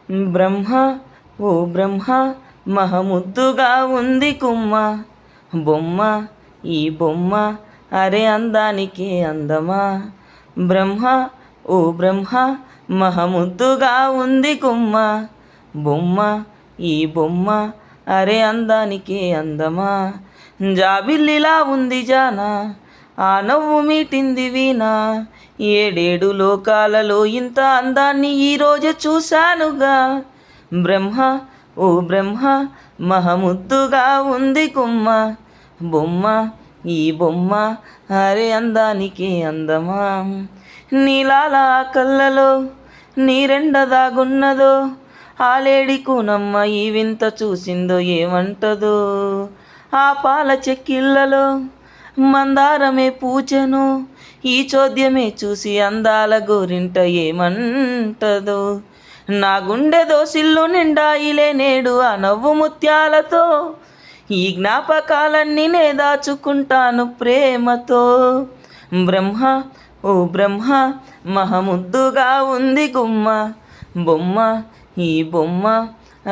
బ్రహ్మ ఓ బ్రహ్మ మహముద్దుగా ఉంది కుమ్మ బొమ్మ ఈ బొమ్మ అరే అందానికి అందమా. బ్రహ్మ ఓ బ్రహ్మ మహముద్దుగా ఉంది కుమ్మ బొమ్మ ఈ బొమ్మ అరే అందానికి అందమా. జాబిల్లిలా ఉంది జానా ఆ నవ్వు మీటింది వీణా. ఏడేడు లోకాలలో ఇంత అందాన్ని ఈరోజు చూశానుగా. బ్రహ్మ ఓ బ్రహ్మ మహముద్దుగా ఉంది కుమ్మ బొమ్మ ఈ బొమ్మ అరే అందానికి అందమా. నీలాల కళ్ళలో నీరెండ దాగున్నదో ఆలేడి కూనమ్మ ఈ వింత చూసిందో ఏమంటదో. ఆ పాల చెక్కిళ్ళలో మందారమే పూచెను ఈ చోద్యమే చూసి అందాల గోరింట ఏమంటదో. నా గుండె దోసిల్లు నిండాయిలే నేడు ఆ నవ్వు ముత్యాలతో. ఈ జ్ఞాపకాలన్నీ నే దాచుకుంటాను ప్రేమతో. బ్రహ్మ ఓ బ్రహ్మ మహముద్దుగా ఉంది గుమ్మ బొమ్మ ఈ బొమ్మ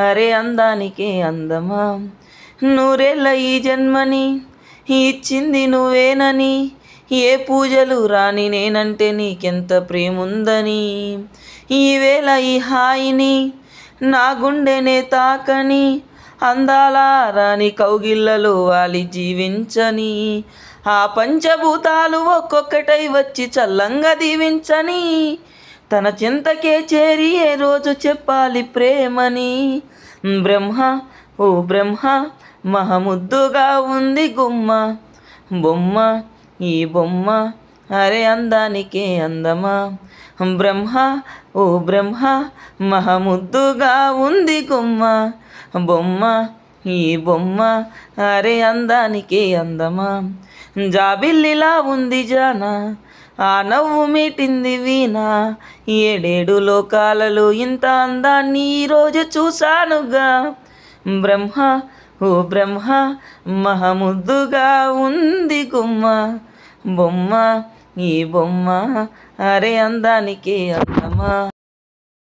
అరే అందానికి అందమా. నూరేళ్ళ ఈ జన్మని ఇచ్చింది నువ్వేనని ఏ పూజలు రాని నేనంటే నీకెంత ప్రేముందని. ఈవేళ ఈ హాయిని నా గుండెనే తాకని అందాల రాని కౌగిళ్ళలో వాలి జీవించని. ఆ పంచభూతాలు ఒక్కొక్కటై వచ్చి చల్లంగా దీవించని. తన చింతకే చేరి ఏ రోజు చెప్పాలి ప్రేమని. బ్రహ్మ ఓ బ్రహ్మ మహముద్దుగా ఉంది గుమ్మ బొమ్మ ఈ బొమ్మ అరే అందానికి అందమా. బ్రహ్మ ఓ బ్రహ్మ మహముద్దుగా ఉంది గుమ్మ బొమ్మ ఈ బొమ్మ అరే అందానికి అందమా. జాబిల్లిలా ఉంది జానా ఆ నవ్వు మీటింది వీణా. ఏడేడు లోకాలలో ఇంత అందాన్ని ఈరోజు చూశానుగా. బ్రహ్మ ఓ బ్రహ్మ మహముద్దుగా ఉంది గుమ్మ బొమ్మ ఈ బొమ్మ అరే అందానికి అందమా.